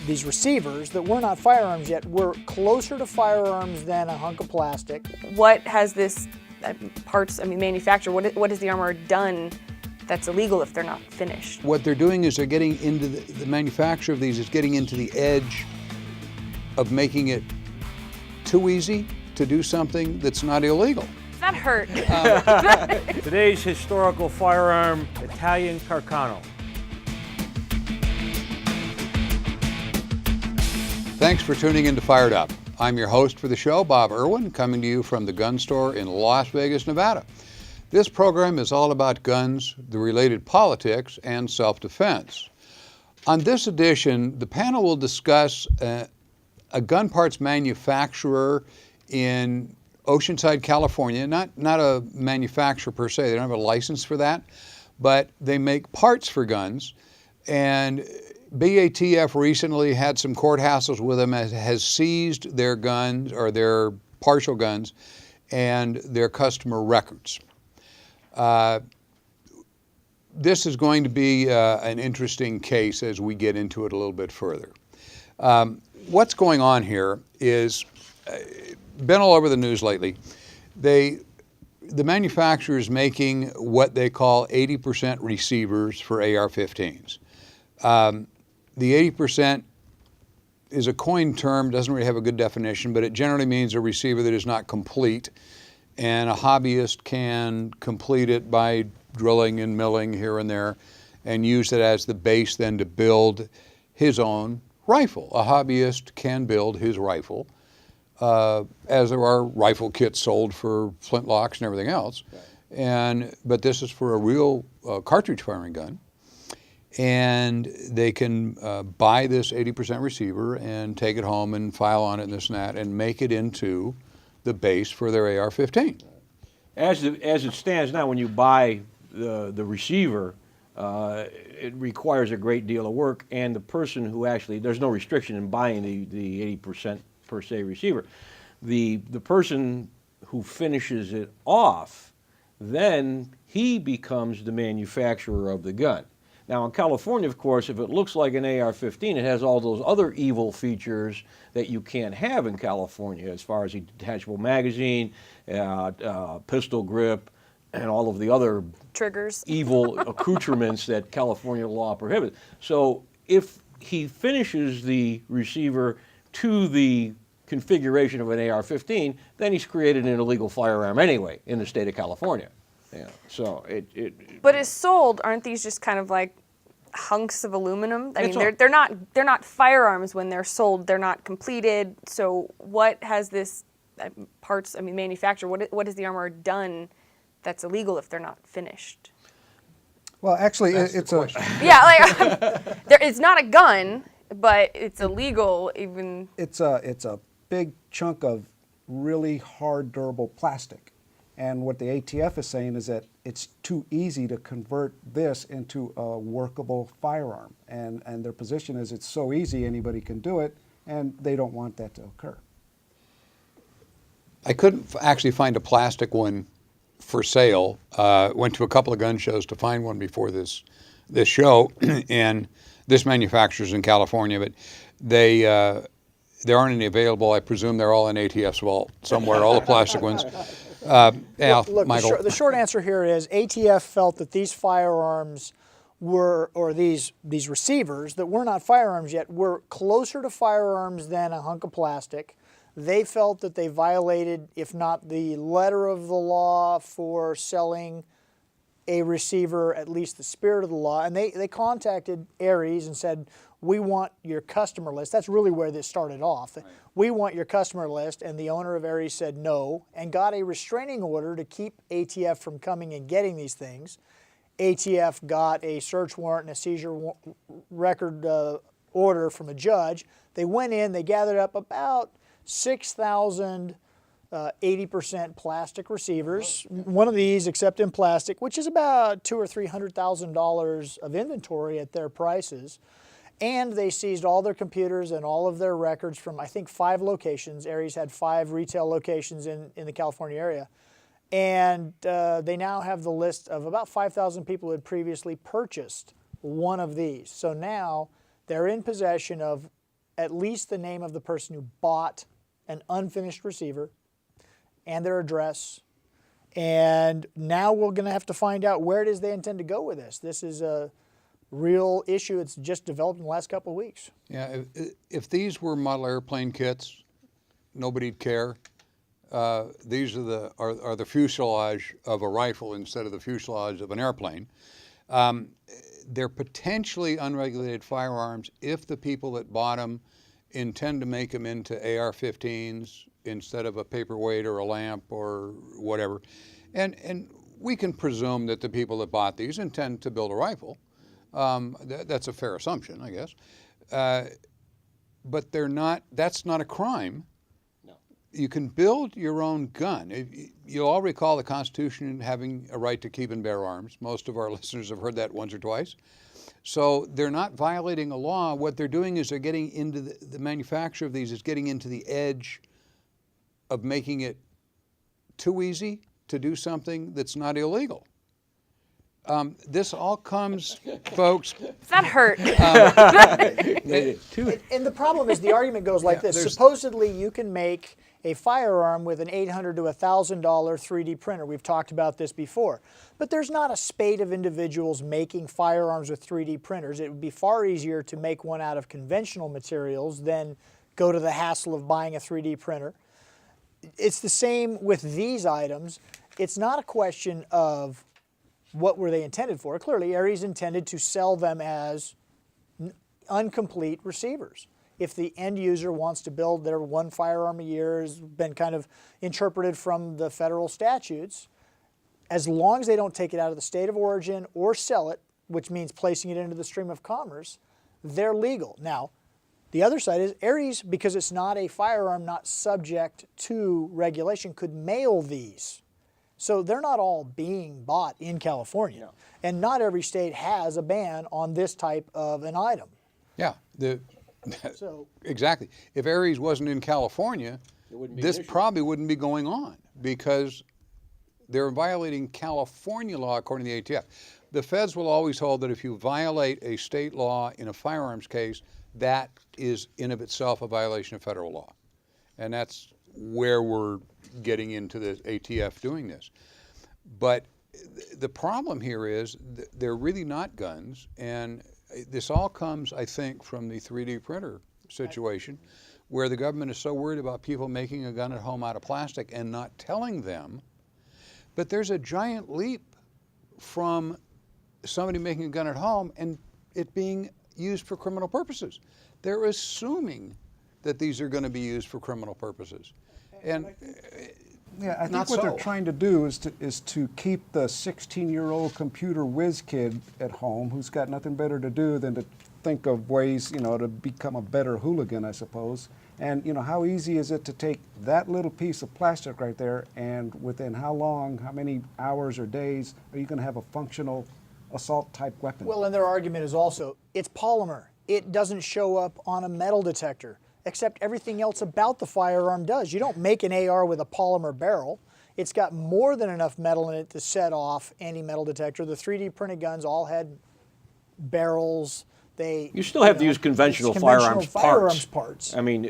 These receivers that were not firearms yet were closer to firearms than a hunk of plastic. What has this manufacturer, what has the armorer done that's illegal if they're not finished? What they're doing is they're getting into the manufacture of these is getting into the edge of making it too easy to do something that's not illegal. That hurt. Today's historical firearm, Italian Carcano. Thanks for tuning in to Fired Up. I'm your host for the show, Bob Irwin, coming to you from the gun store in Las Vegas, Nevada. This program is all about guns, the related politics, and self-defense. On this edition, the panel will discuss a gun parts manufacturer in Oceanside, California. Not a manufacturer per se, they don't have a license for that, but they make parts for guns. And BATF recently had some court hassles with them, has seized their guns or their partial guns and their customer records. This is going to be an interesting case as we get into it a little bit further. What's going on here is, been all over the news lately, the manufacturer is making what they call 80% receivers for AR-15s. The 80% is a coined term, doesn't really have a good definition, but it generally means a receiver that is not complete, and a hobbyist can complete it by drilling and milling here and there and use it as the base then to build his own rifle. A hobbyist can build his rifle, as there are rifle kits sold for flintlocks and everything else. But this is for a real cartridge firing gun. And they can buy this 80% receiver and take it home and file on it and this and that and make it into the base for their AR-15. As it stands now, when you buy the receiver, it requires a great deal of work, and the person who actually, there's no restriction in buying the 80% per se receiver. The person who finishes it off, then he becomes the manufacturer of the gun. Now in California, of course, if it looks like an AR-15, it has all those other evil features that you can't have in California, as far as a detachable magazine, pistol grip, and all of the other Triggers. Evil accoutrements that California law prohibits. So if he finishes the receiver to the configuration of an AR-15, then he's created an illegal firearm anyway in the state of California. Yeah. So But as sold, aren't these just kind of like hunks of aluminum? I mean, they're not firearms when they're sold. They're not completed. So what has this manufacturer? What has the armorer done that's illegal if they're not finished? Well, actually, it's a It's not a gun, but it's illegal even. It's a big chunk of really hard, durable plastic. And what the ATF is saying is that it's too easy to convert this into a workable firearm. And their position is it's so easy, anybody can do it, and they don't want that to occur. I couldn't actually find a plastic one for sale. Went to a couple of gun shows to find one before this show, and this manufacturer's in California, but there aren't any available. I presume they're all in ATF's vault somewhere, all the plastic ones. Look, Michael. the short answer here is ATF felt that these firearms were, or these receivers that were not firearms yet, were closer to firearms than a hunk of plastic. They felt that they violated, if not the letter of the law for selling a receiver, at least the spirit of the law. And they contacted Ares and said, we want your customer list. That's really where this started off. Right. We want your customer list, and the owner of Ares said no and got a restraining order to keep ATF from coming and getting these things. ATF got a search warrant and a seizure record order from a judge. They went in, they gathered up about 6,000 80% plastic receivers. One of these, except in plastic, which is about $200,000 or $300,000 of inventory at their prices. And they seized all their computers and all of their records from, I think, 5 locations. Ares had 5 retail locations in the California area. And they now have the list of about 5,000 people who had previously purchased one of these. So now they're in possession of at least the name of the person who bought an unfinished receiver and their address. And now we're going to have to find out where it is they intend to go with this. This is a real issue. It's just developed in the last couple of weeks. Yeah, if these were model airplane kits, nobody'd care. These are the fuselage of a rifle instead of the fuselage of an airplane. They're potentially unregulated firearms if the people that bought them intend to make them into AR-15s instead of a paperweight or a lamp or whatever. And we can presume that the people that bought these intend to build a rifle. That's a fair assumption, I guess. But they're not. That's not a crime. You can build your own gun. You all recall the Constitution having a right to keep and bear arms. Most of our listeners have heard that once or twice. So they're not violating a law. What they're doing is they're getting into the manufacture of these is getting into the edge of making it too easy to do something that's not illegal. This all comes, folks. That hurt. And the problem is the argument goes like this. Supposedly you can make a firearm with an $800 to $1,000 3D printer. We've talked about this before. But there's not a spate of individuals making firearms with 3D printers. It would be far easier to make one out of conventional materials than go to the hassle of buying a 3D printer. It's the same with these items. It's not a question of what were they intended for. Clearly, Ares intended to sell them as incomplete receivers. If the end user wants to build their one firearm a year, has been kind of interpreted from the federal statutes, as long as they don't take it out of the state of origin or sell it, which means placing it into the stream of commerce, they're legal. Now, the other side is Ares, because it's not a firearm not subject to regulation, could mail these. So they're not all being bought in California. No. And not every state has a ban on this type of an item. Yeah, exactly. If Ares wasn't in California, this probably wouldn't be going on because they're violating California law according to the ATF. The feds will always hold that if you violate a state law in a firearms case, that is in of itself a violation of federal law. And that's where we're getting into the ATF doing this. But the problem here is they're really not guns, and this all comes, I think, from the 3D printer situation, where the government is so worried about people making a gun at home out of plastic and not telling them. But there's a giant leap from somebody making a gun at home and it being used for criminal purposes. They're assuming that these are going to be used for criminal purposes. And yeah, I think what they're trying to do is to keep the 16-year-old computer whiz kid at home who's got nothing better to do than to think of ways, to become a better hooligan, I suppose. And, how easy is it to take that little piece of plastic right there, and within how long, how many hours or days are you going to have a functional assault-type weapon? Well, and their argument is also, it's polymer. It doesn't show up on a metal detector, except everything else about the firearm does. You don't make an AR with a polymer barrel. It's got more than enough metal in it to set off any metal detector. The 3D printed guns all had barrels. You still have to use conventional firearms parts. I mean,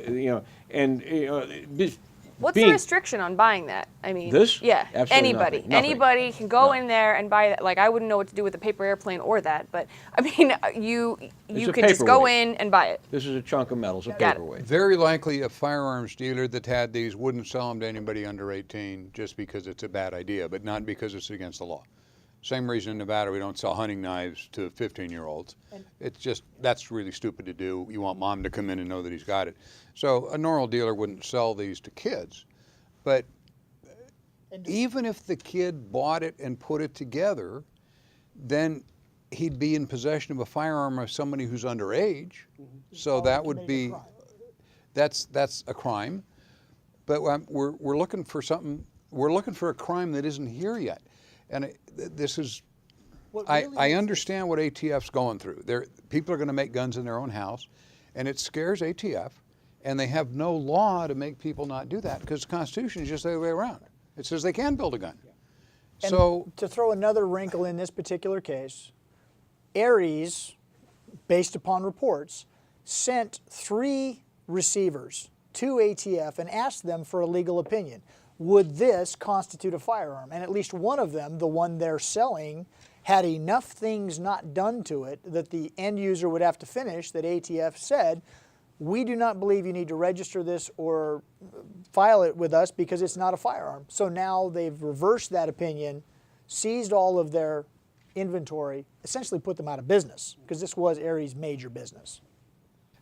What's the restriction on buying that? I mean, yeah, absolutely nothing. Anybody can go in there and buy that. Like, I wouldn't know what to do with a paper airplane or that, but I mean, you can just go in and buy it. This is a chunk of metal, it's a paperweight. Very likely a firearms dealer that had these wouldn't sell them to anybody under 18 just because it's a bad idea, but not because it's against the law. Same reason in Nevada we don't sell hunting knives to 15-year-olds. It's just, that's really stupid to do. You want mom to come in and know that he's got it. So a normal dealer wouldn't sell these to kids. But even if the kid bought it and put it together, then he'd be in possession of a firearm of somebody who's underage. So that would be, that's a crime. But we're looking for something, we're looking for a crime that isn't here yet. And this is, I understand what ATF's going through. People are going to make guns in their own house, and it scares ATF, and they have no law to make people not do that because the Constitution is just the other way around. It says they can build a gun. And so to throw another wrinkle in this particular case, Ares, based upon reports, sent 3 receivers to ATF and asked them for a legal opinion. Would this constitute a firearm? And at least one of them, the one they're selling, had enough things not done to it that the end user would have to finish that ATF said, we do not believe you need to register this or file it with us because it's not a firearm. So now they've reversed that opinion, seized all of their inventory, essentially put them out of business because this was Aries' major business.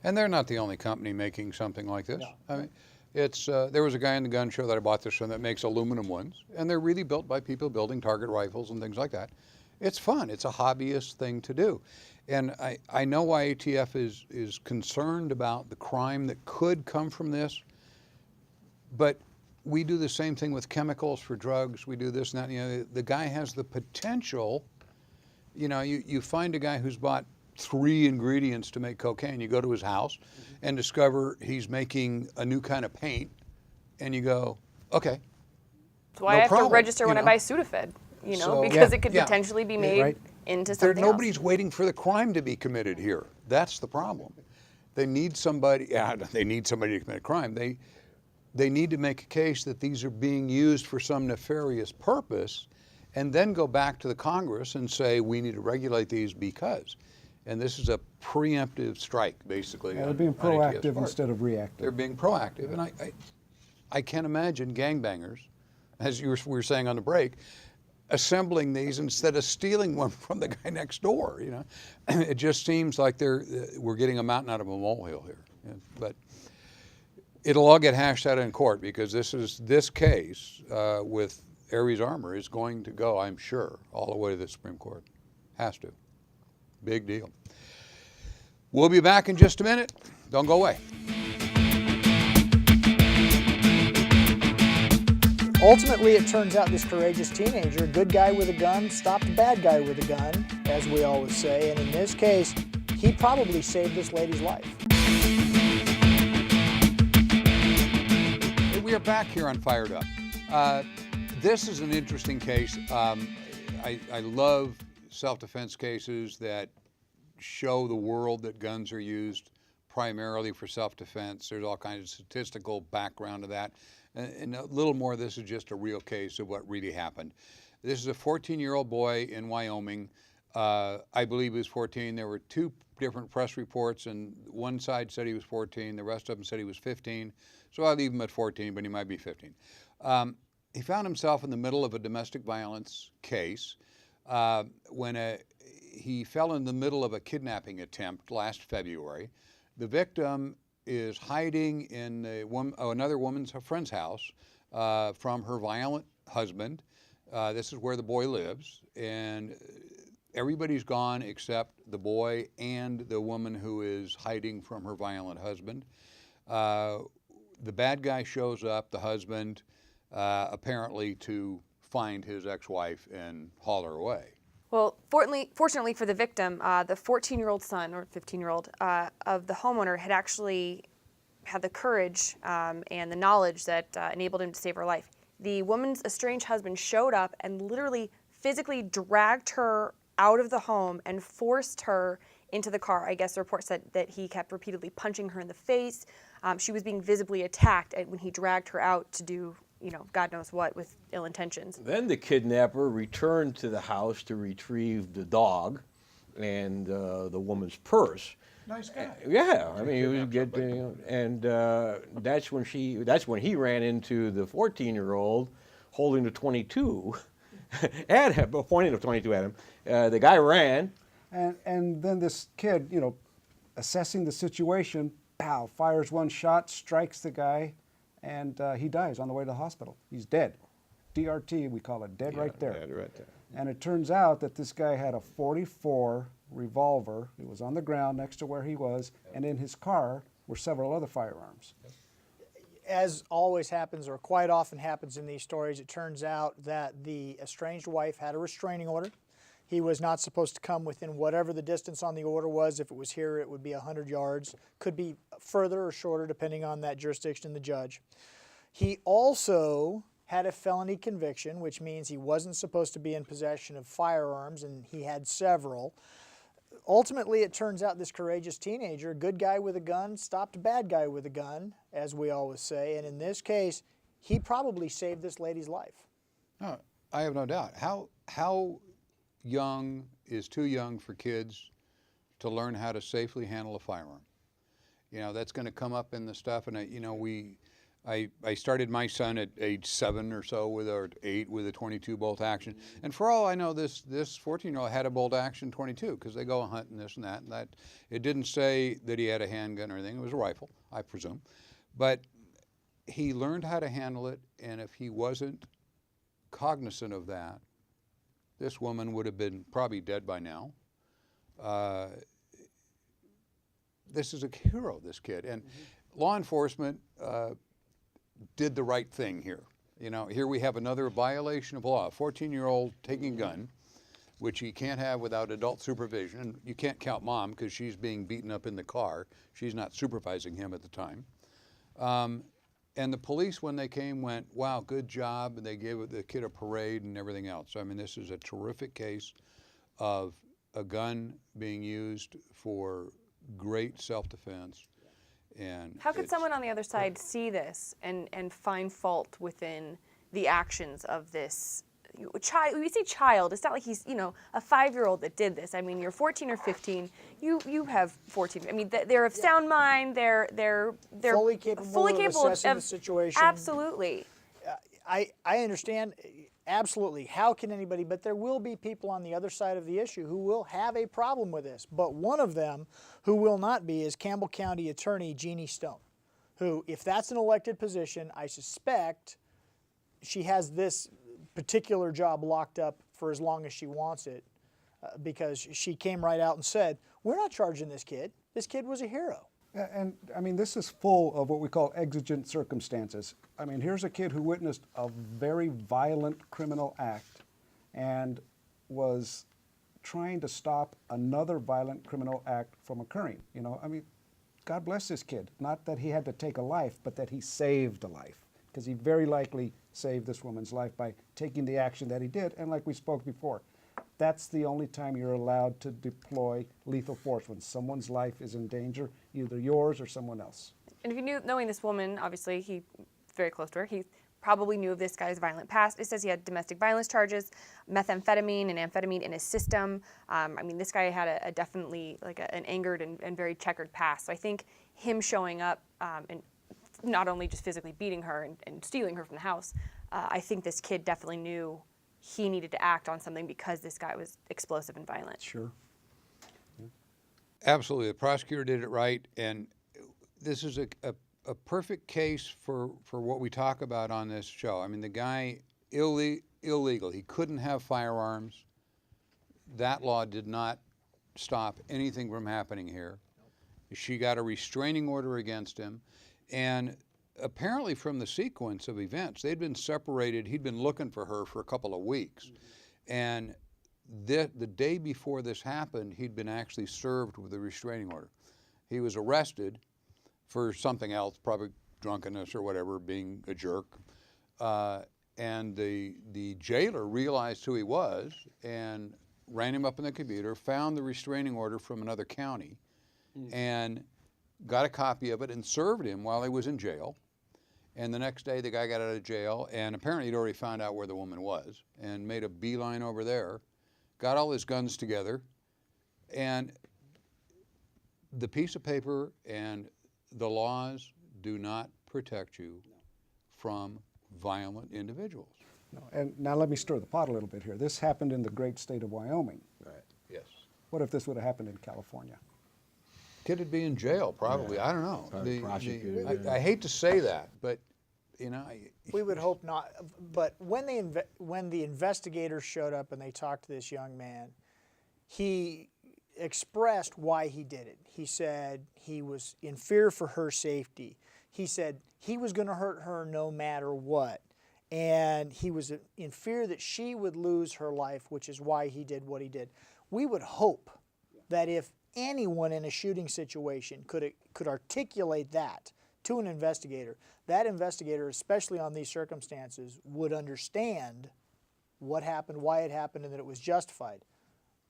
And they're not the only company making something like this. No. I mean, it's there was a guy in the gun show that I bought this from that makes aluminum ones, and they're really built by people building target rifles and things like that. It's fun. It's a hobbyist thing to do. And I know why ATF is concerned about the crime that could come from this, but we do the same thing with chemicals for drugs. We do this and that. You know, the guy has the potential. You know, you find a guy who's bought 3 ingredients to make cocaine. You go to his house and discover he's making a new kind of paint, and you go, okay. That's why no I have problem, to register when you I know? buy Sudafed, you know, So- because Yeah, it could yeah. potentially be made Right. into something else. Nobody's waiting for the crime to be committed here. That's the problem. They need somebody. Yeah, they need somebody to commit a crime. They need to make a case that these are being used for some nefarious purpose, and then go back to the Congress and say we need to regulate these because. And this is a preemptive strike, basically. They're on- being on ATF's proactive part. instead of They're reactive. being proactive, and I can't imagine gangbangers, as we were saying on the break, assembling these instead of stealing one from the guy next door. You know, it just seems like we're getting a mountain out of a molehill here. Yeah, but it'll all get hashed out in court because this case with Aries Armor is going to go, I'm sure, all the way to the Supreme Court. Has to. Big deal. We'll be back in just a minute. Don't go away. Ultimately, it turns out this courageous teenager, good guy with a gun, stopped a bad guy with a gun, as we always say, and in this case, he probably saved this lady's life. We are back here on Fired Up. This is an interesting case. I love self-defense cases that show the world that guns are used primarily for self-defense. There's all kinds of statistical background to that. And a little more of this is just a real case of what really happened. This is a 14-year-old boy in Wyoming. I believe he was 14. There were 2 different press reports, and one side said he was 14. The rest of them said he was 15. So I leave him at 14, but he might be 15. He found himself in the middle of a domestic violence case when he fell in the middle of a kidnapping attempt last February. The victim is hiding in another friend's house from her violent husband. This is where the boy lives, and everybody's gone except the boy and the woman who is hiding from her violent husband. The bad guy shows up, the husband, apparently to find his ex-wife and haul her away. Well, fortunately for the victim, the 14-year-old son, or 15-year-old, of the homeowner had actually had the courage and the knowledge that enabled him to save her life. The woman's estranged husband showed up and literally physically dragged her out of the home and forced her into the car. I guess the report said that he kept repeatedly punching her in the face. She was being visibly attacked when he dragged her out to do, God knows what with ill intentions. Then the kidnapper returned to the house to retrieve the dog and the woman's purse. Nice guy. Yeah, I mean, he was getting, and that's when he ran into the 14-year-old holding the 22 at him, pointing the 22 at him. The guy ran. And then this kid, assessing the situation, pow, fires one shot, strikes the guy, and he dies on the way to the hospital. He's dead. DRT, we call it, dead right there. Dead right there. And it turns out that this guy had a .44 revolver. It was on the ground next to where he was, and in his car were several other firearms. As always happens, or quite often happens in these stories, it turns out that the estranged wife had a restraining order. He was not supposed to come within whatever the distance on the order was. If it was here, it would be 100 yards. Could be further or shorter depending on that jurisdiction and the judge. He also had a felony conviction, which means he wasn't supposed to be in possession of firearms, and he had several. ultimately, it turns out this courageous teenager, good guy with a gun, stopped a bad guy with a gun, as we always say. And in this case, he probably saved this lady's life. No, I have no doubt. How young is too young for kids to learn how to safely handle a firearm? You know, that's going to come up in the stuff. And I started my son at age 7 or so or 8 with a 22 bolt action. And for all I know, this 14-year-old had a bolt action 22 because they go hunting this and that. And that it didn't say that he had a handgun or anything. It was a rifle, I presume. But he learned how to handle it. And if he wasn't cognizant of that, this woman would have been probably dead by now. This is a hero, this kid. And law enforcement did the right thing here. You know, here we have another violation of law. A 14-year-old taking a gun, which he can't have without adult supervision. And you can't count mom because she's being beaten up in the car. She's not supervising him at the time. And the police, when they came, went, wow, good job. And they gave the kid a parade and everything else. I mean, this is a terrific case of a gun being used for great self-defense. And how could someone on the other side see this and find fault within the actions of this child? When you say child, it's not like he's, you know, a 5-year-old that did this. I mean, you're 14 or 15. You have 14. I mean, they're of sound mind. They're fully capable of assessing the situation. Absolutely. I understand, absolutely. How can anybody? But there will be people on the other side of the issue who will have a problem with this. But one of them who will not be is Campbell County Attorney Jeannie Stone, who, if that's an elected position, I suspect she has this particular job locked up for as long as she wants it, because she came right out and said, we're not charging this kid. This kid was a hero. And I mean, this is full of what we call exigent circumstances. I mean, here's a kid who witnessed a very violent criminal act and was trying to stop another violent criminal act from occurring. You know, I mean, God bless this kid. Not that he had to take a life, but that he saved a life, because he very likely saved this woman's life by taking the action that he did. And like we spoke before, that's the only time you're allowed to deploy lethal force, when someone's life is in danger, either yours or someone else. And if you knowing this woman, obviously he's very close to her. He probably knew of this guy's violent past. It says he had domestic violence charges, methamphetamine and amphetamine in his system. I mean, this guy had a definitely like an angered and very checkered past. So I think him showing up and not only just physically beating her and stealing her from the house, I think this kid definitely knew he needed to act on something because this guy was explosive and violent. Sure. Absolutely. The prosecutor did it right. And this is a perfect case for what we talk about on this show. I mean, the guy, illegal. He couldn't have firearms. That law did not stop anything from happening here. She got a restraining order against him. And apparently from the sequence of events, they'd been separated. He'd been looking for her for a couple of weeks. And the day before this happened, he'd been actually served with a restraining order. He was arrested for something else, probably drunkenness or whatever, being a jerk. And the jailer realized who he was and ran him up in the computer, found the restraining order from another county, and got a copy of it and served him while he was in jail. And the next day the guy got out of jail, and apparently he'd already found out where the woman was and made a beeline over there, got all his guns together, and the piece of paper and the laws do not protect you from violent individuals. No. And now let me stir the pot a little bit here. This happened in the great state of Wyoming. Right. Yes. What if this would have happened in California? Kid would be in jail, probably. Yeah. I don't know. Probably prosecuted. I hate to say that, but you know. We would hope not. But when the investigators showed up and they talked to this young man, he expressed why he did it. He said he was in fear for her safety. He said he was going to hurt her no matter what. And he was in fear that she would lose her life, which is why he did what he did. We would hope that if anyone in a shooting situation could articulate that to an investigator, that investigator, especially on these circumstances, would understand what happened, why it happened, and that it was justified.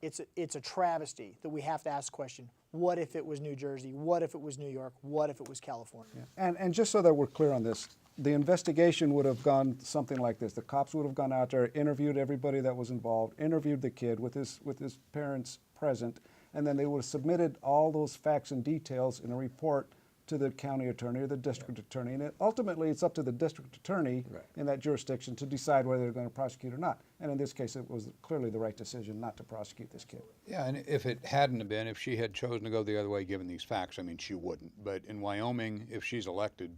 it's a travesty that we have to ask the question, what if it was New Jersey? What if it was New York? What if it was California? And just so that we're clear on this, the investigation would have gone something like this. The cops would have gone out there, interviewed everybody that was involved, interviewed the kid with his parents present, and then they would have submitted all those facts and details in a report to the county attorney or the district attorney. And ultimately, it's up to the district attorney in that jurisdiction to decide whether they're going to prosecute or not. And in this case, it was clearly the right decision not to prosecute this kid. Yeah, and if it hadn't have been, if she had chosen to go the other way given these facts, I mean, she wouldn't. But in Wyoming, if she's elected,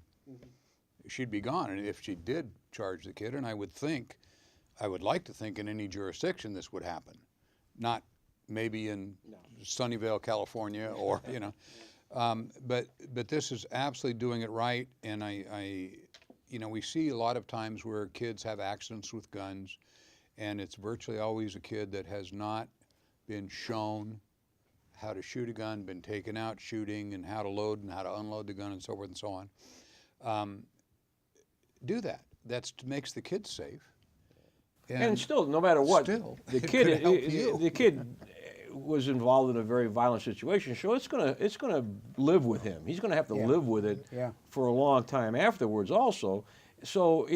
she'd be gone. And if she did charge the kid, and I would like to think in any jurisdiction this would happen. Not maybe in Sunnyvale, California, or, you know. But this is absolutely doing it right, and we see a lot of times where kids have accidents with guns, and it's virtually always a kid that has not been shown how to shoot a gun, been taken out shooting, and how to load and how to unload the gun, and so forth and so on. Do that. That makes the kids safe. And still, no matter what, the kid was involved in a very violent situation, so it's gonna live with him. He's gonna have to live with it for a long time afterwards also. So,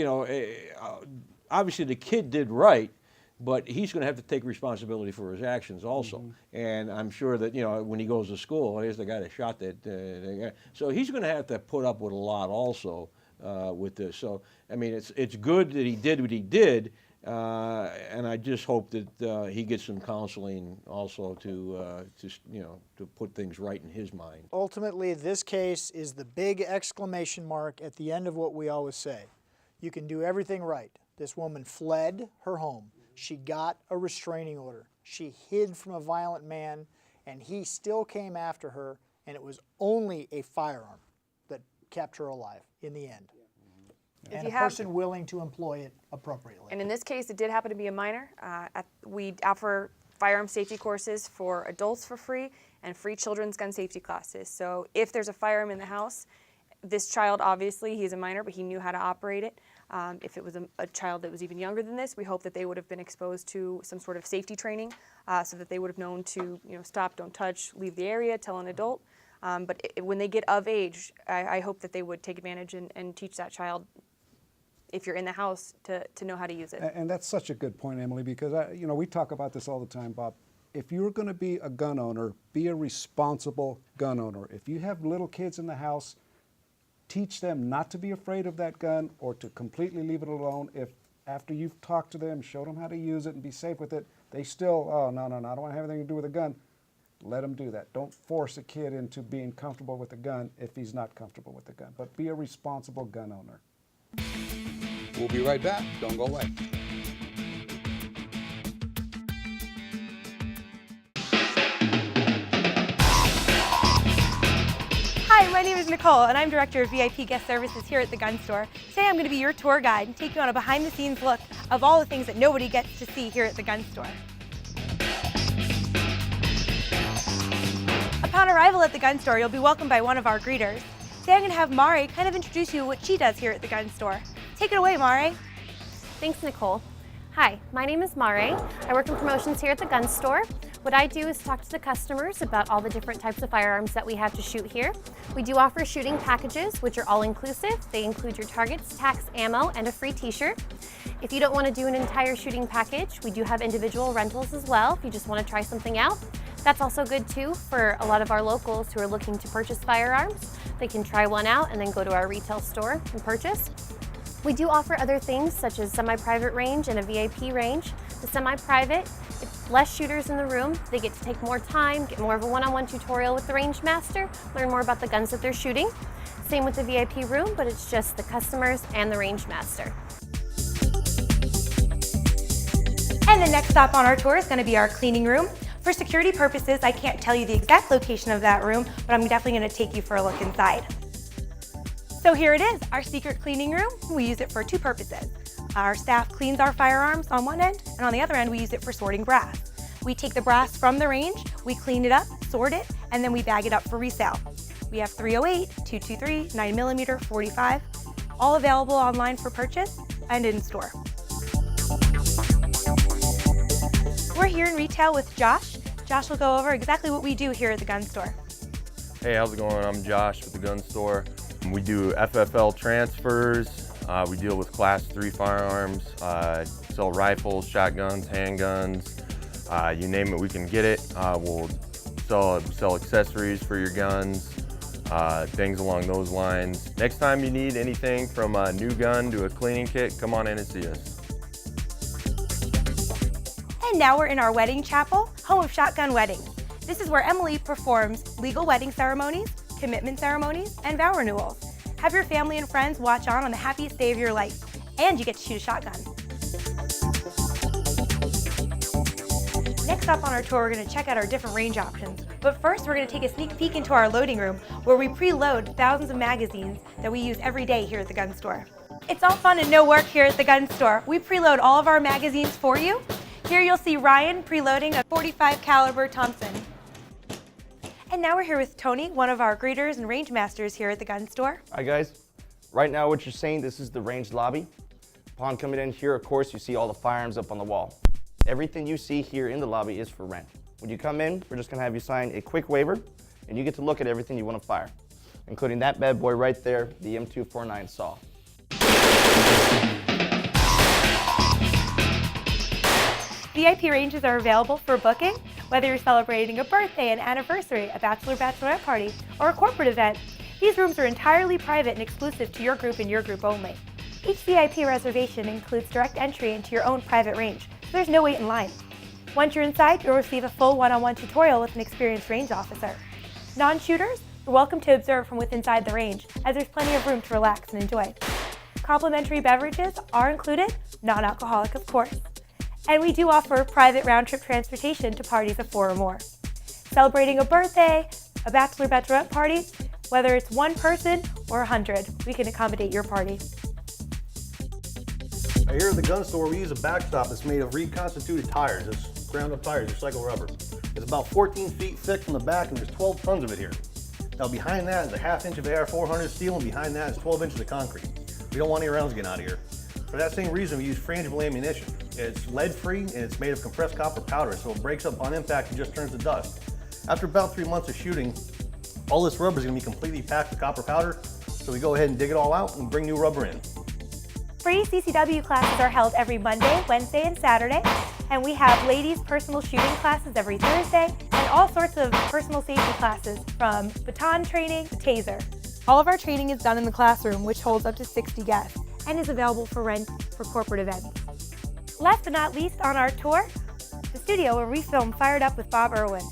obviously the kid did right, but he's gonna have to take responsibility for his actions also. And I'm sure that, when he goes to school, here's the guy that shot that guy. So he's gonna have to put up with a lot also with this. So, I mean, it's good that he did what he did, and I just hope that he gets some counseling also to put things right in his mind. Ultimately, this case is the big exclamation mark at the end of what we always say. You can do everything right. This woman fled her home. She got a restraining order. She hid from a violent man, and he still came after her, and it was only a firearm that kept her alive in the end. And a person willing to employ it appropriately. And in this case, it did happen to be a minor. We offer firearm safety courses for adults for free and free children's gun safety classes. So if there's a firearm in the house, this child, obviously, he's a minor, but he knew how to operate it. If it was a child that was even younger than this, we hope that they would have been exposed to some sort of safety training so that they would have known to stop, don't touch, leave the area, tell an adult. But when they get of age, I hope that they would take advantage and teach that child, if you're in the house, to know how to use it. And that's such a good point, Emily, because we talk about this all the time, Bob. If you're going to be a gun owner, be a responsible gun owner. If you have little kids in the house, teach them not to be afraid of that gun or to completely leave it alone. If after you've talked to them, showed them how to use it and be safe with it, they still, oh, no, I don't want to have anything to do with a gun, let them do that. Don't force a kid into being comfortable with a gun if he's not comfortable with the gun, but be a responsible gun owner. We'll be right back. Don't go away. Hi, my name is Nicole, and I'm Director of VIP Guest Services here at the gun store. Today I'm going to be your tour guide and take you on a behind-the-scenes look of all the things that nobody gets to see here at the gun store. Upon arrival at the gun store, you'll be welcomed by one of our greeters. Today I'm going to have Mari kind of introduce you to what she does here at the gun store. Take it away, Mari. Thanks, Nicole. Hi, my name is Mari. I work in promotions here at the gun store. What I do is talk to the customers about all the different types of firearms that we have to shoot here. We do offer shooting packages, which are all inclusive. They include your targets, tacks, ammo, and a free t-shirt. If you don't want to do an entire shooting package, we do have individual rentals as well if you just want to try something out. That's also good too for a lot of our locals who are looking to purchase firearms. They can try one out and then go to our retail store and purchase. We do offer other things such as semi-private range and a VIP range. The semi-private, it's less shooters in the room. They get to take more time, get more of a one-on-one tutorial with the range master, learn more about the guns that they're shooting. Same with the VIP room, but it's just the customers and the range master. And the next stop on our tour is going to be our cleaning room. For security purposes, I can't tell you the exact location of that room, but I'm definitely going to take you for a look inside. So here it is, our secret cleaning room. We use it for two purposes. Our staff cleans our firearms on one end, and on the other end, we use it for sorting brass. We take the brass from the range, we clean it up, sort it, and then we bag it up for resale. We have 308, 223, 9mm, 45, all available online for purchase and in store. We're here in retail with Josh. Josh will go over exactly what we do here at the gun store. Hey, how's it going? I'm Josh with the gun store. We do FFL transfers. We deal with Class 3 firearms, sell rifles, shotguns, handguns, you name it, we can get it. We'll sell accessories for your guns, things along those lines. Next time you need anything from a new gun to a cleaning kit, come on in and see us. And now we're in our wedding chapel, home of shotgun weddings. This is where Emily performs legal wedding ceremonies, commitment ceremonies, and vow renewals. Have your family and friends watch on the happiest day of your life, and you get to shoot a shotgun. Next up on our tour, we're going to check out our different range options. But first, we're going to take a sneak peek into our loading room, where we preload thousands of magazines that we use every day here at the gun store. It's all fun and no work here at the gun store. We preload all of our magazines for you. Here you'll see Ryan preloading a .45 caliber Thompson. And now we're here with Tony, one of our greeters and range masters here at the gun store. Hi guys, right now what you're seeing, this is the range lobby. Upon coming in here, of course, you see all the firearms up on the wall. Everything you see here in the lobby is for rent. When you come in, we're just gonna have you sign a quick waiver, and you get to look at everything you wanna fire, including that bad boy right there, the M249 saw. VIP ranges are available for booking, whether you're celebrating a birthday, an anniversary, a bachelorette party, or a corporate event. These rooms are entirely private and exclusive to your group and your group only. Each VIP reservation includes direct entry into your own private range, so there's no wait in line. Once you're inside, you'll receive a full one-on-one tutorial with an experienced range officer. Non-shooters, you're welcome to observe from within inside the range, as there's plenty of room to relax and enjoy. Complimentary beverages are included, non-alcoholic of course. And we do offer private round-trip transportation to parties of 4 or more. Celebrating a birthday, a bachelorette party, whether it's one person or 100, we can accommodate your party. Here at the gun store, we use a backstop that's made of reconstituted tires. It's ground-up tires, recycled rubber. It's about 14 feet thick from the back, and there's 12 tons of it here. Now behind that is a ½ inch of AR-400 steel, and behind that is 12 inches of concrete. We don't want any rounds getting out of here. For that same reason, we use frangible ammunition. It's lead-free, and it's made of compressed copper powder, so it breaks up on impact and just turns to dust. After about 3 months of shooting, all this rubber is going to be completely packed with copper powder, so we go ahead and dig it all out and bring new rubber in. Free CCW classes are held every Monday, Wednesday, and Saturday, and we have ladies' personal shooting classes every Thursday, and all sorts of personal safety classes, from baton training to taser. All of our training is done in the classroom, which holds up to 60 guests, and is available for rent for corporate events. Last but not least on our tour, the studio where we film Fired Up with Bob Irwin.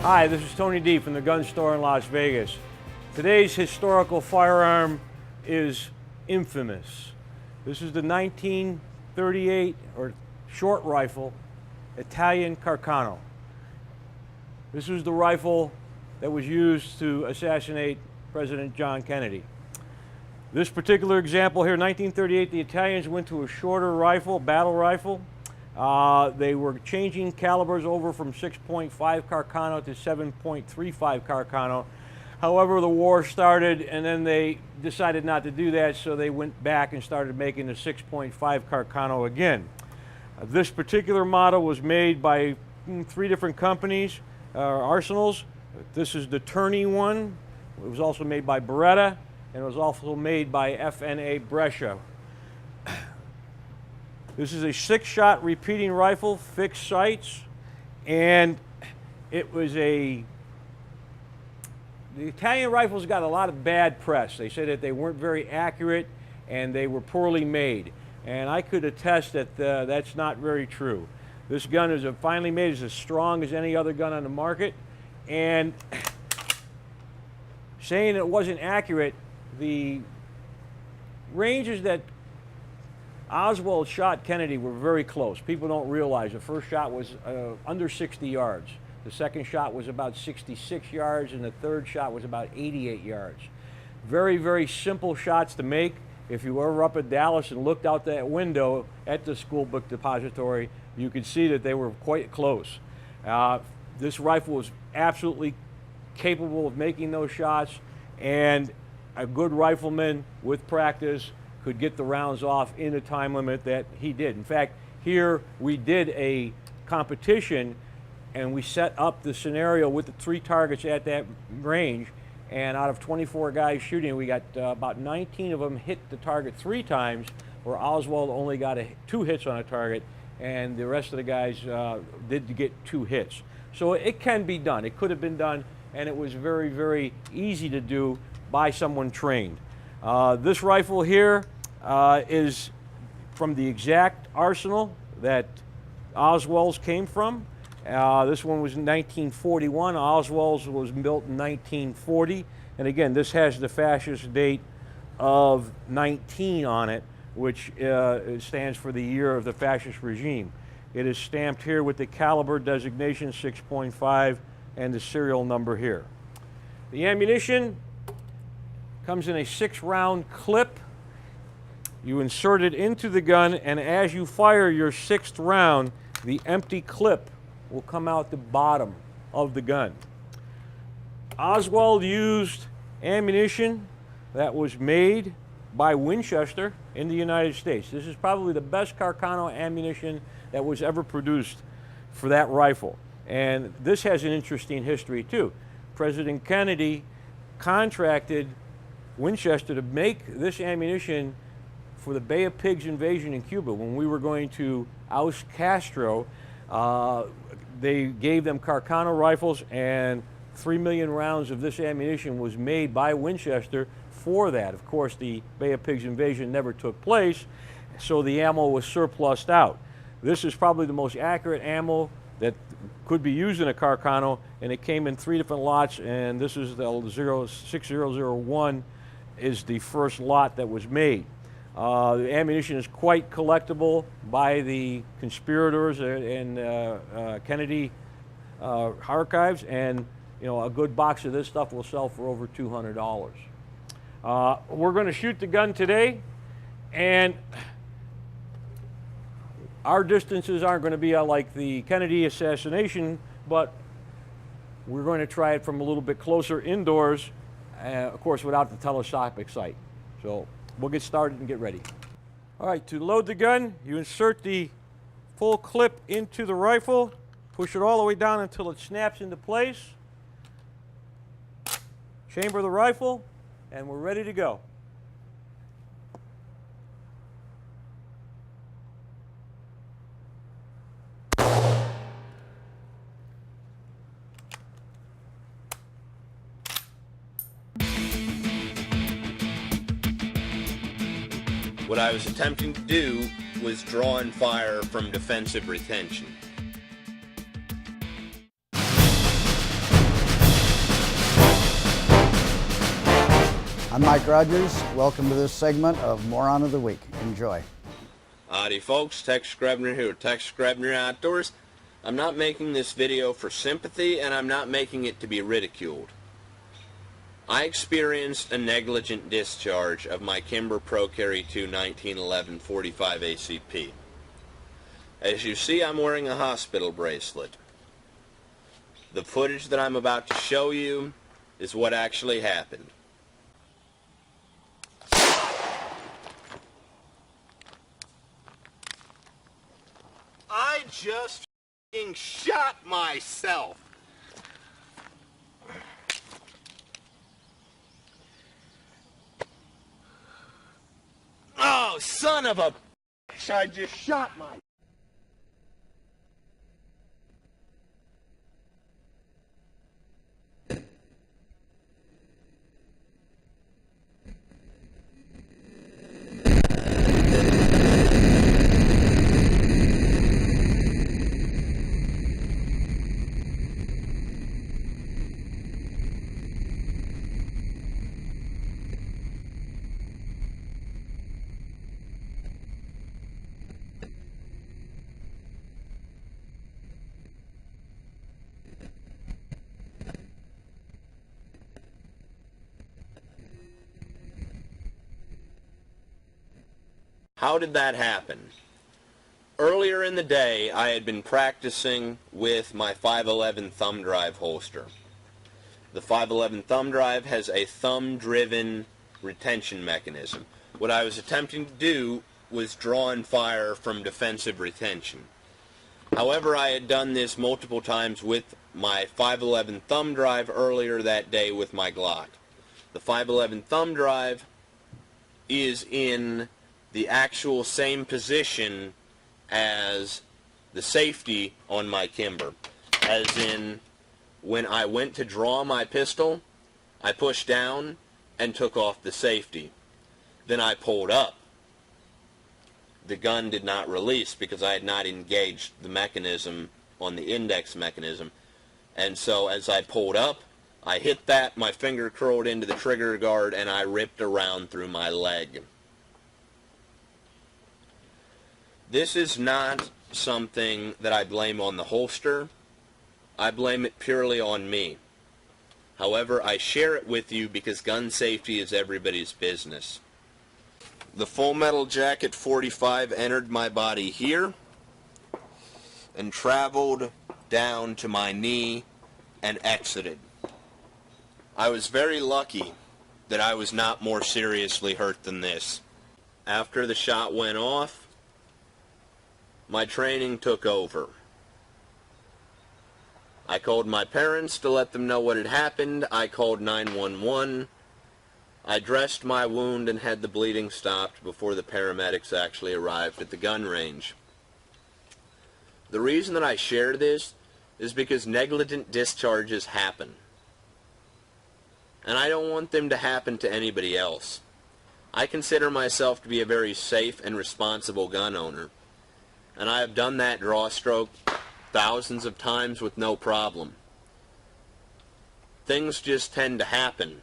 Hi, this is Tony D from the gun store in Las Vegas. Today's historical firearm is infamous. This is the 1938 or short rifle Italian Carcano. This was the rifle that was used to assassinate President John Kennedy. This particular example here, 1938, the Italians went to a shorter rifle, battle rifle. They were changing calibers over from 6.5 Carcano to 7.35 Carcano. However, the war started and then they decided not to do that, so they went back and started making the 6.5 Carcano again. This particular model was made by 3 different companies. Arsenals. This is the Turney one. It was also made by Beretta, and it was also made by FNA Brescia. This is a 6-shot repeating rifle, fixed sights, and it was the Italian rifles got a lot of bad press. They said that they weren't very accurate and they were poorly made, and I could attest that that's not very true. This gun is finally made, is as strong as any other gun on the market, and saying it wasn't accurate, the ranges that Oswald shot Kennedy were very close. People don't realize the first shot was under 60 yards. The second shot was about 66 yards, and the third shot was about 88 yards. Very, very simple shots to make. If you were up at Dallas and looked out that window at the school book depository, you could see that they were quite close. This rifle was absolutely capable of making those shots, and a good rifleman with practice could get the rounds off in the time limit that he did. In fact, here we did a competition and we set up the scenario with the 3 targets at that range, and out of 24 guys shooting, we got about 19 of them hit the target 3 times, where Oswald only got 2 hits on a target, and the rest of the guys did get 2 hits. So it can be done. It could have been done, and it was very, very easy to do by someone trained. This rifle here is from the exact arsenal that Oswald's came from. This one was in 1941. Oswald's was built in 1940. And again, this has the fascist date of 19 on it, which stands for the year of the fascist regime. It is stamped here with the caliber designation 6.5 and the serial number here. The ammunition comes in a 6-round clip. You insert it into the gun, and as you fire your 6th round, the empty clip will come out the bottom of the gun. Oswald used ammunition that was made by Winchester in the United States. This is probably the best Carcano ammunition that was ever produced for that rifle. And this has an interesting history too. President Kennedy contracted Winchester to make this ammunition for the Bay of Pigs invasion in Cuba. When we were going to oust Castro, they gave them Carcano rifles, and 3 million rounds of this ammunition was made by Winchester for that. Of course, the Bay of Pigs invasion never took place, so the ammo was surplused out. This is probably the most accurate ammo that could be used in a Carcano, and it came in 3 different lots, and this is the 6001 is the first lot that was made. The ammunition is quite collectible by the conspirators and Kennedy archives, and a good box of this stuff will sell for over $200. We're going to shoot the gun today, and our distances aren't going to be like the Kennedy assassination, but we're going to try it from a little bit closer indoors, of course without the telescopic sight. So we'll get started and get ready. All right, to load the gun, you insert the full clip into the rifle, push it all the way down until it snaps into place, chamber the rifle, and we're ready to go. What I was attempting to do was draw and fire from defensive retention. I'm Mike Rogers. Welcome to this segment of Moron of the Week. Enjoy. Howdy folks, Tex Grebner here, Tex Grebner Outdoors. I'm not making this video for sympathy, and I'm not making it to be ridiculed. I experienced a negligent discharge of my Kimber Pro Carry 2 1911 45 ACP. As you see, I'm wearing a hospital bracelet. The footage that I'm about to show you is what actually happened. I just f***ing shot myself. Oh, son of a bitch, I just shot my... How did that happen? Earlier in the day, I had been practicing with my 511 thumb drive holster. The 511 thumb drive has a thumb-driven retention mechanism. What I was attempting to do was draw and fire from defensive retention. However, I had done this multiple times with my 511 thumb drive earlier that day with my Glock. The 511 thumb drive is in the actual same position as the safety on my Kimber. As in, when I went to draw my pistol, I pushed down and took off the safety. Then I pulled up. The gun did not release because I had not engaged the mechanism on the index mechanism. And so as I pulled up, I hit that, my finger curled into the trigger guard, and I ripped around through my leg. This is not something that I blame on the holster. I blame it purely on me. However, I share it with you because gun safety is everybody's business. The Full Metal Jacket 45 entered my body here and traveled down to my knee and exited. I was very lucky that I was not more seriously hurt than this. After the shot went off, my training took over. I called my parents to let them know what had happened. I called 911. I dressed my wound and had the bleeding stopped before the paramedics actually arrived at the gun range. The reason that I share this is because negligent discharges happen. And I don't want them to happen to anybody else. I consider myself to be a very safe and responsible gun owner. And I have done that draw stroke thousands of times with no problem. Things just tend to happen.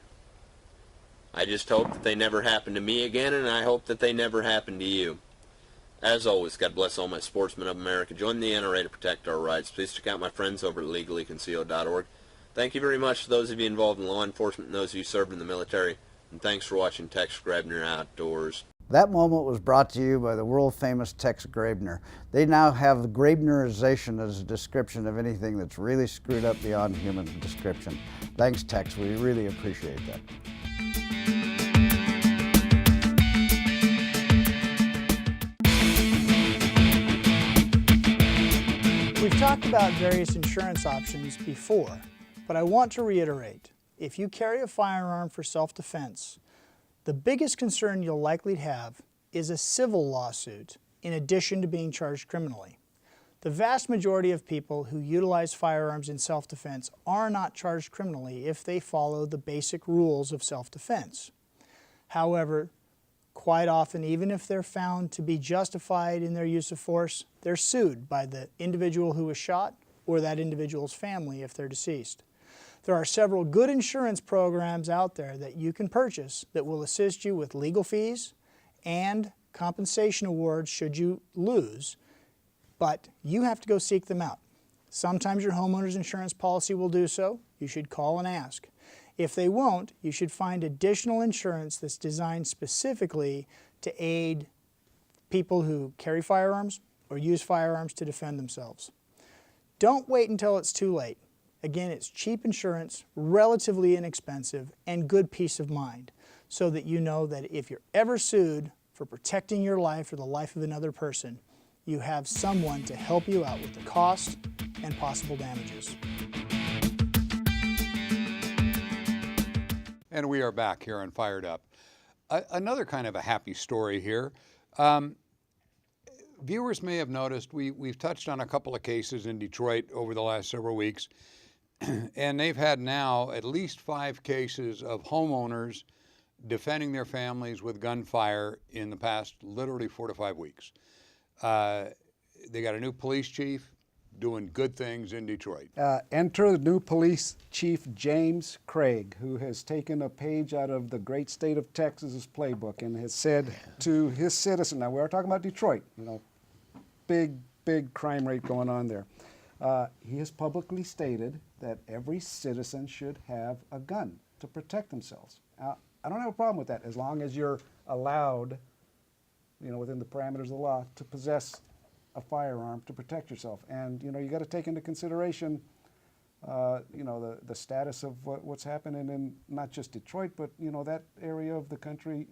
I just hope that they never happen to me again, and I hope that they never happen to you. As always, God bless all my sportsmen of America. Join the NRA to protect our rights. Please check out my friends over at legallyconcealed.org. Thank you very much to those of you involved in law enforcement and those of you served in the military. And thanks for watching Tex Grabner Outdoors. That moment was brought to you by the world-famous Tex Grabner. They now have Grabnerization as a description of anything that's really screwed up beyond human description. Thanks, Tex. We really appreciate that. We've talked about various insurance options before, but I want to reiterate, if you carry a firearm for self-defense, the biggest concern you'll likely have is a civil lawsuit in addition to being charged criminally. The vast majority of people who utilize firearms in self-defense are not charged criminally if they follow the basic rules of self-defense. However, quite often, even if they're found to be justified in their use of force, they're sued by the individual who was shot or that individual's family if they're deceased. There are several good insurance programs out there that you can purchase that will assist you with legal fees and compensation awards should you lose, but you have to go seek them out. Sometimes your homeowner's insurance policy will do so. You should call and ask. If they won't, you should find additional insurance that's designed specifically to aid people who carry firearms or use firearms to defend themselves. Don't wait until it's too late. Again, it's cheap insurance, relatively inexpensive, and good peace of mind, so that you know that if you're ever sued for protecting your life or the life of another person, you have someone to help you out with the cost and possible damages. And we are back here on Fired Up. Another kind of a happy story here. Viewers may have noticed we've touched on a couple of cases in Detroit over the last several weeks. And they've had now at least 5 cases of homeowners defending their families with gunfire in the past literally 4 to 5 weeks. They got a new police chief doing good things in Detroit. Enter the new police chief, James Craig, who has taken a page out of the great state of Texas's playbook and has said to his citizen, now we're talking about Detroit, you know, big crime rate going on there. He has publicly stated that every citizen should have a gun to protect themselves. I don't have a problem with that as long as you're allowed, you know, within the parameters of the law, to possess a firearm to protect yourself. And you know, you got to take into consideration you know, the status of what's happening in not just Detroit, but, you know, that area of the country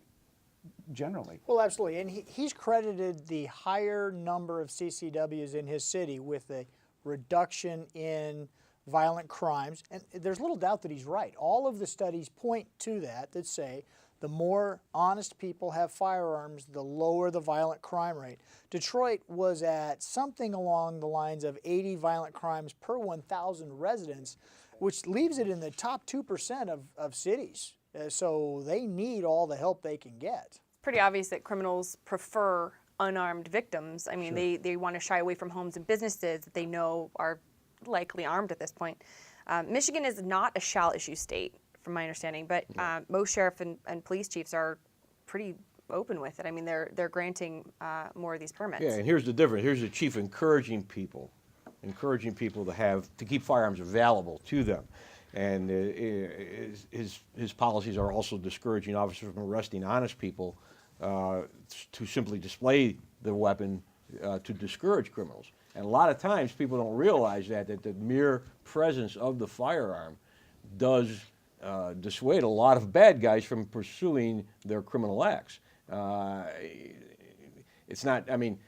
generally. Well, absolutely. And he's credited the higher number of CCWs in his city with a reduction in violent crimes. And there's little doubt that he's right. All of the studies point to that say the more honest people have firearms, the lower the violent crime rate. Detroit was at something along the lines of 80 violent crimes per 1,000 residents, which leaves it in the top 2% of cities. So they need all the help they can get. It's pretty obvious that criminals prefer unarmed victims. I mean, they want to shy away from homes and businesses that they know are likely armed at this point. Michigan is not a shall issue state, from my understanding, but most sheriff and police chiefs are pretty open with it. I mean, they're granting more of these permits. Yeah, and here's the difference. Here's the chief encouraging people to keep firearms available to them. And his policies are also discouraging officers from arresting honest people to simply display the weapon to discourage criminals. And a lot of times people don't realize that the mere presence of the firearm does dissuade a lot of bad guys from pursuing their criminal acts. It's not, I mean,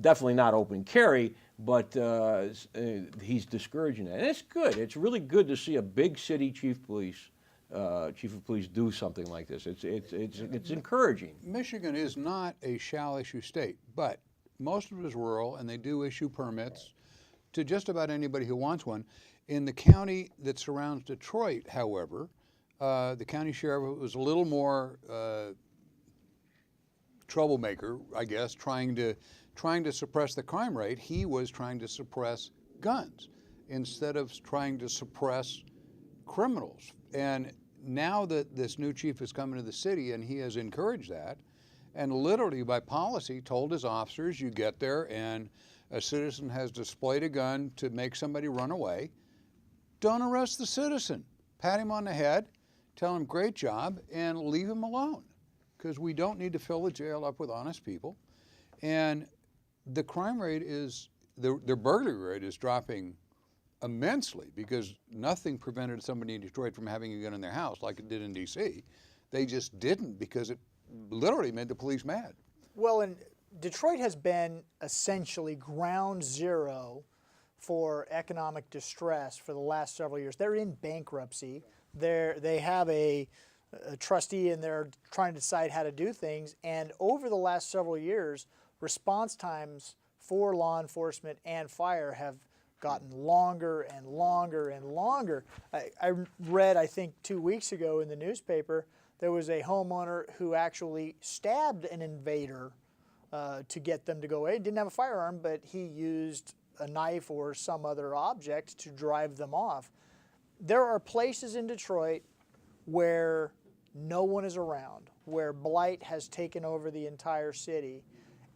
definitely not open carry, but he's discouraging that. And it's good. It's really good to see a big city chief of police do something like this. It's encouraging. Michigan is not a shall issue state, but most of it is rural, and they do issue permits to just about anybody who wants one. In the county that surrounds Detroit, however, the county sheriff was a little more troublemaker, I guess, trying to suppress the crime rate. He was trying to suppress guns instead of trying to suppress criminals. And now that this new chief has come into the city, and he has encouraged that, and literally by policy told his officers, you get there and a citizen has displayed a gun to make somebody run away, don't arrest the citizen. Pat him on the head, tell him great job, and leave him alone. Because we don't need to fill the jail up with honest people. And the crime rate is, the burglary rate is dropping immensely, because nothing prevented somebody in Detroit from having a gun in their house like it did in D.C. They just didn't, because it literally made the police mad. Well, and Detroit has been essentially ground zero for economic distress for the last several years. They're in bankruptcy. They have a trustee, and they're trying to decide how to do things. And over the last several years, response times for law enforcement and fire have gotten longer and longer and longer. I read, I think 2 weeks ago in the newspaper, there was a homeowner who actually stabbed an invader to get them to go away. He didn't have a firearm, but he used a knife or some other object to drive them off. There are places in Detroit where no one is around, where blight has taken over the entire city,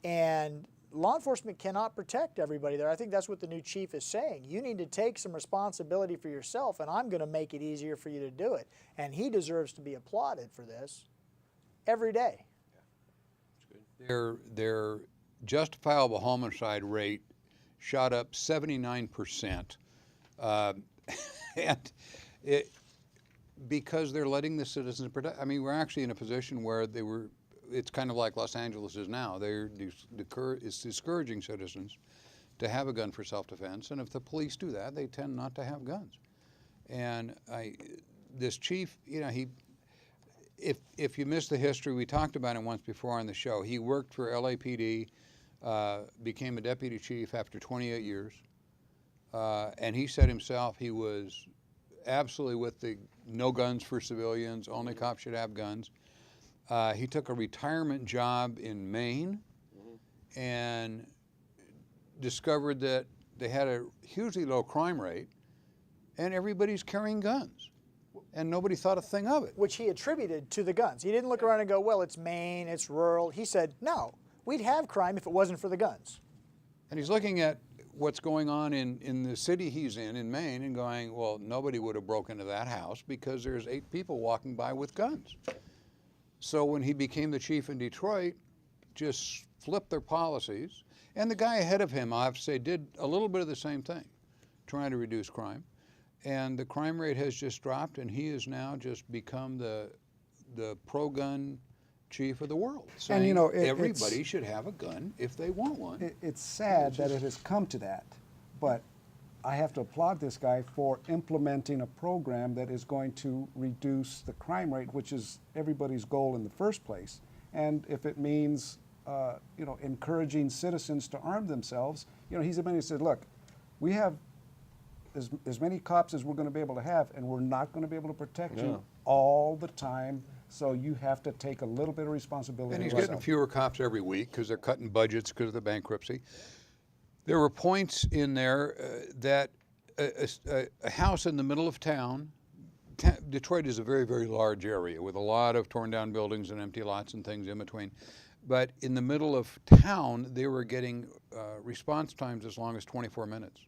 and law enforcement cannot protect everybody there. I think that's what the new chief is saying. You need to take some responsibility for yourself, and I'm going to make it easier for you to do it. And he deserves to be applauded for this every day. Their justifiable homicide rate shot up 79%. And because they're letting the citizens protect. I mean, we're actually in a position where it's kind of like Los Angeles is now. It's discouraging citizens to have a gun for self-defense, and if the police do that, they tend not to have guns. And this chief, you know, if you missed the history, we talked about it once before on the show. He worked for LAPD, became a deputy chief after 28 years, and he said himself he was absolutely with the no guns for civilians, only cops should have guns. He took a retirement job in Maine and discovered that they had a hugely low crime rate and everybody's carrying guns. And nobody thought a thing of it. Which he attributed to the guns. He didn't look around and go, well, it's Maine, it's rural. He said, no, we'd have crime if it wasn't for the guns. And he's looking at what's going on in the city he's in Maine, and going, well, nobody would have broken into that house because there's 8 people walking by with guns. So when he became the chief in Detroit, just flipped their policies. And the guy ahead of him, I have to say, did a little bit of the same thing, trying to reduce crime. and the crime rate has just dropped, and he has now just become the pro-gun chief of the world, saying you know, everybody should have a gun if they want one. It's sad that it has come to that, but I have to applaud this guy for implementing a program that is going to reduce the crime rate, which is everybody's goal in the first place. And if it means, you know, encouraging citizens to arm themselves, you know, he's the man who said, look, we have as many cops as we're going to be able to have, and we're not going to be able to protect you all the time. So you have to take a little bit of responsibility. And he's getting fewer cops every week because they're cutting budgets because of the bankruptcy. There were points in there that a house in the middle of town, Detroit is a very, very large area with a lot of torn down buildings and empty lots and things in between. But in the middle of town, they were getting response times as long as 24 minutes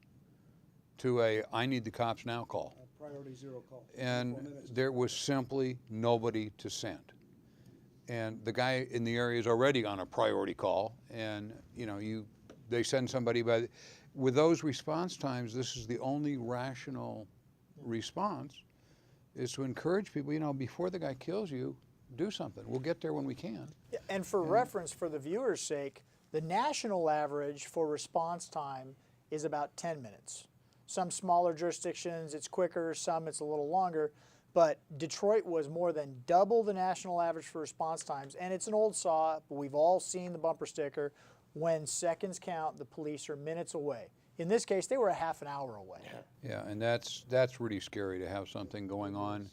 to a I need the cops now call. Priority zero call. And there was simply nobody to send. And the guy in the area is already on a priority call, and you know, they send somebody with those response times. This is the only rational response, is to encourage people, you know, before the guy kills you, do something. We'll get there when we can. Yeah, and for reference, for the viewer's sake, the national average for response time is about 10 minutes. Some smaller jurisdictions, it's quicker, some it's a little longer, but Detroit was more than double the national average for response times, and it's an old saw, but we've all seen the bumper sticker, when seconds count, the police are minutes away. In this case, they were a half an hour away. Yeah, and that's really scary to have something going on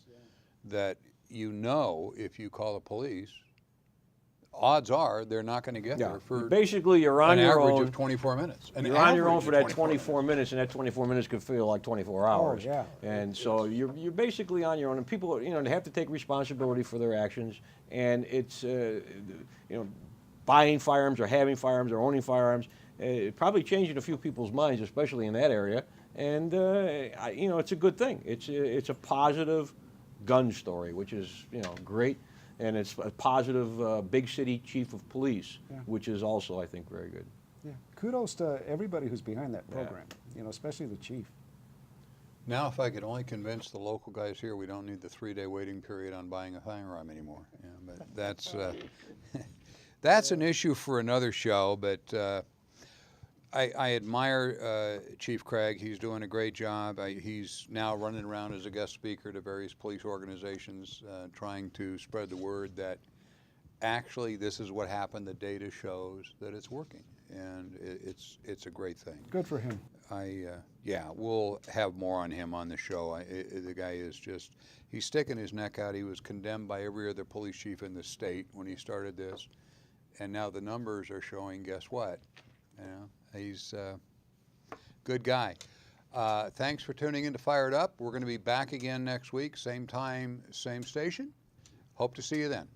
that you know if you call the police, odds are they're not going to get there for basically you're on an your average own. of 24 minutes. You're on your own for that 24 minutes, and that 24 minutes could feel like 24 hours. Oh, yeah. And so you're basically on your own, and people, you know, they have to take responsibility for their actions. And it's, you know, buying firearms or having firearms or owning firearms, probably changing a few people's minds, especially in that area. And you know, it's a good thing. It's a positive gun story, which is, you know, great. And it's a positive big city chief of police, which is also, I think, very good. Yeah. Kudos to everybody who's behind that program, you know, especially the chief. Now, if I could only convince the local guys here, we don't need the 3-day waiting period on buying a firearm anymore. Yeah, but that's that's an issue for another show. But I admire Chief Craig. He's doing a great job. He's now running around as a guest speaker to various police organizations, trying to spread the word that actually this is what happened. The data shows that it's working, and it's a great thing. Good for him. Yeah, we'll have more on him on the show. The guy is he's sticking his neck out. He was condemned by every other police chief in the state when he started this, and now the numbers are showing, guess what? You know, he's a good guy. Thanks for tuning in to Fired Up. We're going to be back again next week, same time, same station. Hope to see you then.